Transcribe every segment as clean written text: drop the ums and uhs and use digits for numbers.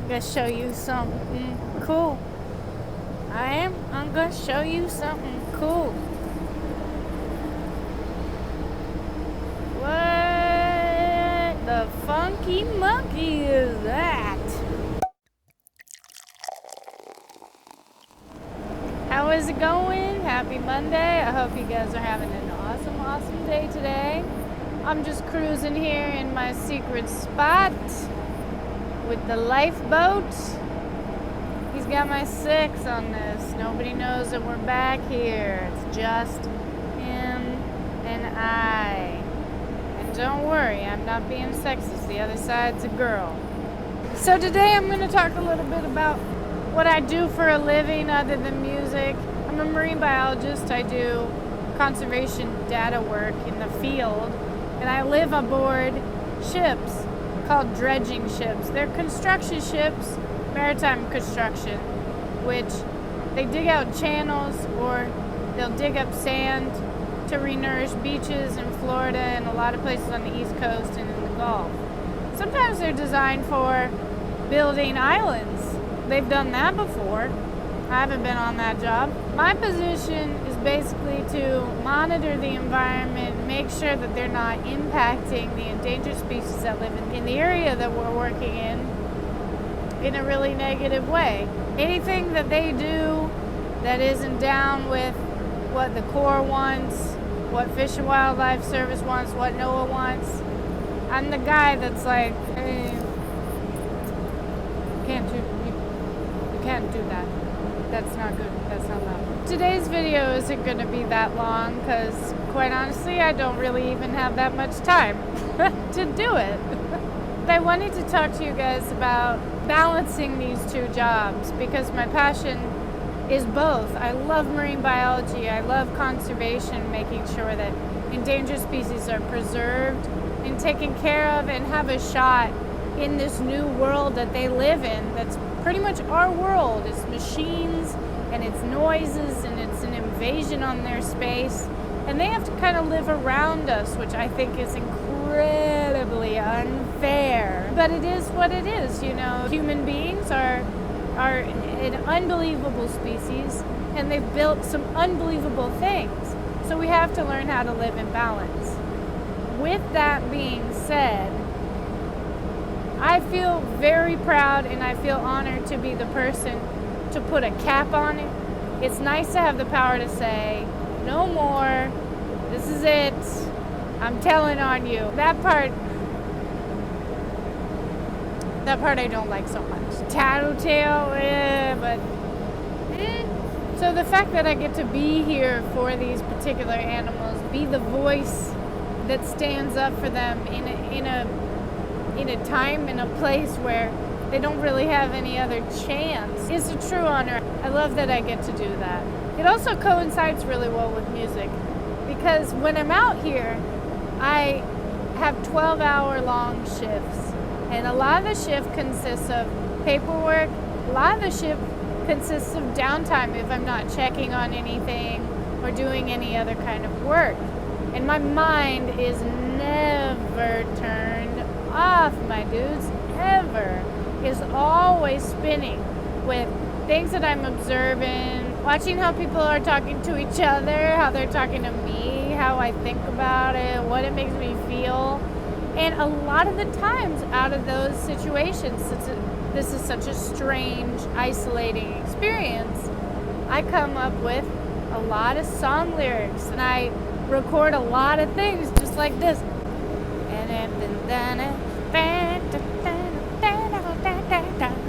gonna show you something cool. I'm gonna show you something cool. What the funky monkey is that? How is it going? Happy Monday. I hope you guys are having an awesome day today. I'm just cruising here in my secret spot with the lifeboat. He's got my 6 on this. Nobody knows that we're back here. It's just him and I. And don't worry, I'm not being sexist. The other side's a girl. So today I'm going to talk a little bit about what I do for a living other than music. I'm a marine biologist. I do conservation data work in the field, and I live aboard ships called dredging ships. They're construction ships, maritime construction, which they dig out channels or they'll dig up sand to renourish beaches in Florida and a lot of places on the East Coast and in the Gulf. Sometimes they're designed for building islands. They've done that before. I haven't been on that job. My position is basically to monitor the environment, make sure that they're not impacting the endangered species that live in the area that we're working in a really negative way. Anything that they do that isn't down with what the Corps wants, what Fish and Wildlife Service wants, what NOAA wants, I'm the guy that's like, hey, you can't do that. That's not good. That's not loud. Today's video isn't going to be that long because, quite honestly, I don't really even have that much time to do it. I wanted to talk to you guys about balancing these 2 jobs because my passion is both. I love marine biology. I love conservation, making sure that endangered species are preserved and taken care of and have a shot in this new world that they live in. That's pretty much our world. It's machines and it's noises and it's an invasion on their space, and they have to kind of live around us, which I think is incredibly unfair, but it is what it is. You know, human beings are an unbelievable species and they've built some unbelievable things, so we have to learn how to live in balance. With that being said, I feel very proud and I feel honored to be the person to put a cap on it. It's nice to have the power to say, no more, this is it, I'm telling on you. That part I don't like so much. Tattletale, but... So the fact that I get to be here for these particular animals, be the voice that stands up for them in a time and a place where they don't really have any other chance is a true honor. I love that I get to do that. It also coincides really well with music because when I'm out here, I have 12-hour-long shifts, and a lot of the shift consists of paperwork. A lot of the shift consists of downtime if I'm not checking on anything or doing any other kind of work. And my mind is never turned off, my dudes, ever. Is always spinning with things that I'm observing, watching how people are talking to each other, how they're talking to me, how I think about it, what it makes me feel. And a lot of the times out of those situations, this is such a strange, isolating experience, I come up with a lot of song lyrics and I record a lot of things just like this.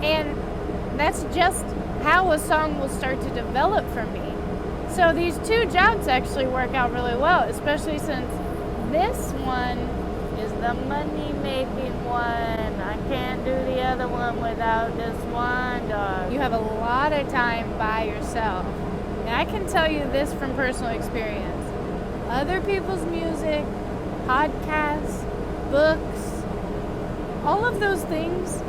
And that's just how a song will start to develop for me. So these 2 jobs actually work out really well, especially since this one is the money-making one. I can't do the other one without this one dog. You have a lot of time by yourself. And I can tell you this from personal experience. Other people's music, podcasts, books, all of those things,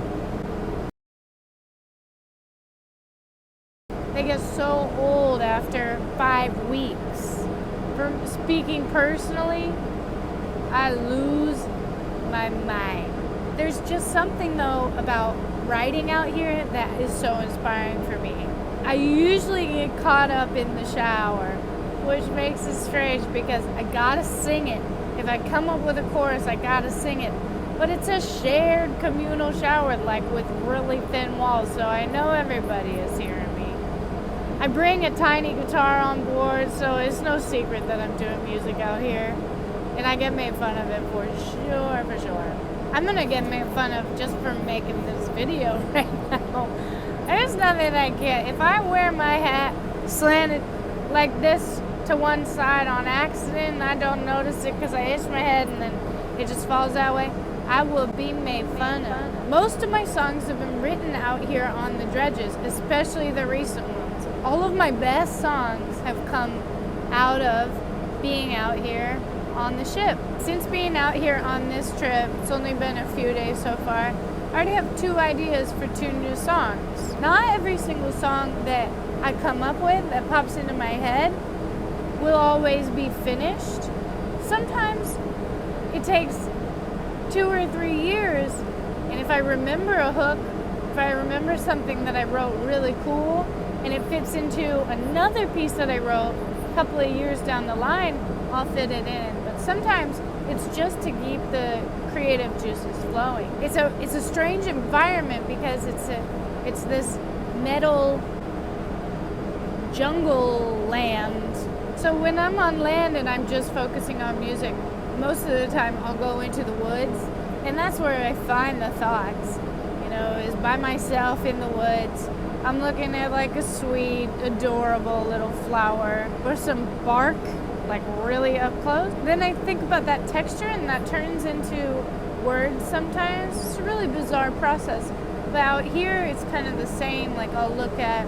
they get so old after 5 weeks. From speaking personally, I lose my mind. There's just something though about writing out here that is so inspiring for me. I usually get caught up in the shower, which makes it strange because I gotta sing it. If I come up with a chorus, I gotta sing it. But it's a shared communal shower, like with really thin walls, so I know everybody is hearing me. I bring a tiny guitar on board, so it's no secret that I'm doing music out here. And I get made fun of it for sure. I'm gonna get made fun of just for making this video right now. There's nothing I can't. If I wear my hat slanted like this to one side on accident and I don't notice it because I hit my head and then it just falls that way, I will be made fun of. Most of my songs have been written out here on the dredges, especially the recent ones. All of my best songs have come out of being out here on the ship. Since being out here on this trip, it's only been a few days so far, I already have 2 ideas for 2 new songs. Not every single song that I come up with that pops into my head will always be finished. Sometimes it takes 2 or 3 years, and if I remember a hook, if I remember something that I wrote really cool, and it fits into another piece that I wrote a couple of years down the line, I'll fit it in. But sometimes it's just to keep the creative juices flowing. It's a strange environment because it's this metal jungle land. So when I'm on land and I'm just focusing on music, most of the time I'll go into the woods, and that's where I find the thoughts, is by myself in the woods. I'm looking at like a sweet, adorable little flower or some bark, like really up close. Then I think about that texture and that turns into words sometimes. It's a really bizarre process. But out here it's kind of the same. Like I'll look at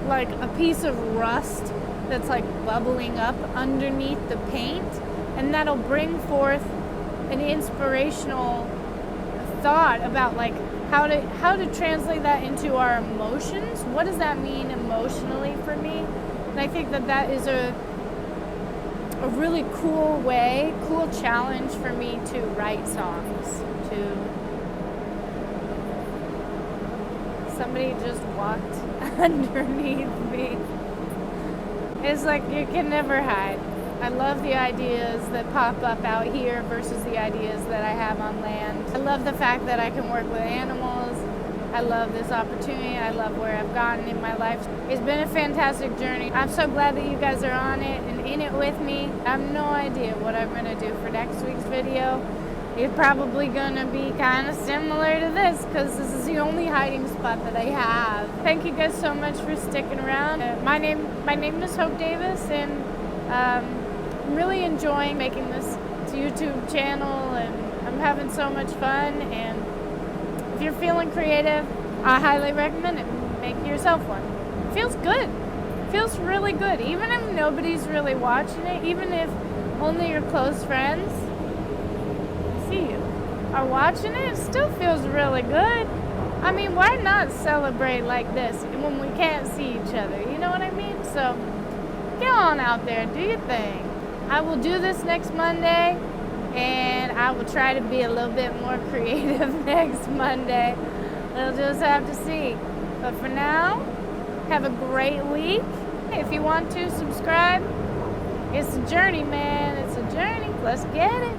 like a piece of rust that's like bubbling up underneath the paint, and that'll bring forth an inspirational thought about like how to translate that into our emotions. What does that mean emotionally for me? And I think that is a really cool challenge for me to write songs. Somebody just walked underneath me. It's like you can never hide. I love the ideas that pop up out here versus the ideas that I have on land. I love the fact that I can work with animals. I love this opportunity. I love where I've gotten in my life. It's been a fantastic journey. I'm so glad that you guys are on it and in it with me. I have no idea what I'm going to do for next week's video. It's probably going to be kind of similar to this because this is the only hiding spot that I have. Thank you guys so much for sticking around. My name is Hope Davis, and I'm really enjoying making this YouTube channel, and I'm having so much fun. And if you're feeling creative, I highly recommend it. Make yourself one. It feels good. It feels really good. Even if nobody's really watching it, even if only your close friends are watching it, it still feels really good. I mean, why not celebrate like this when we can't see each other? You know what I mean? So get on out there, do your thing. I will do this next Monday, and I will try to be a little bit more creative next Monday. We'll just have to see. But for now, have a great week. If you want to subscribe, it's a journey, man. It's a journey. Let's get it.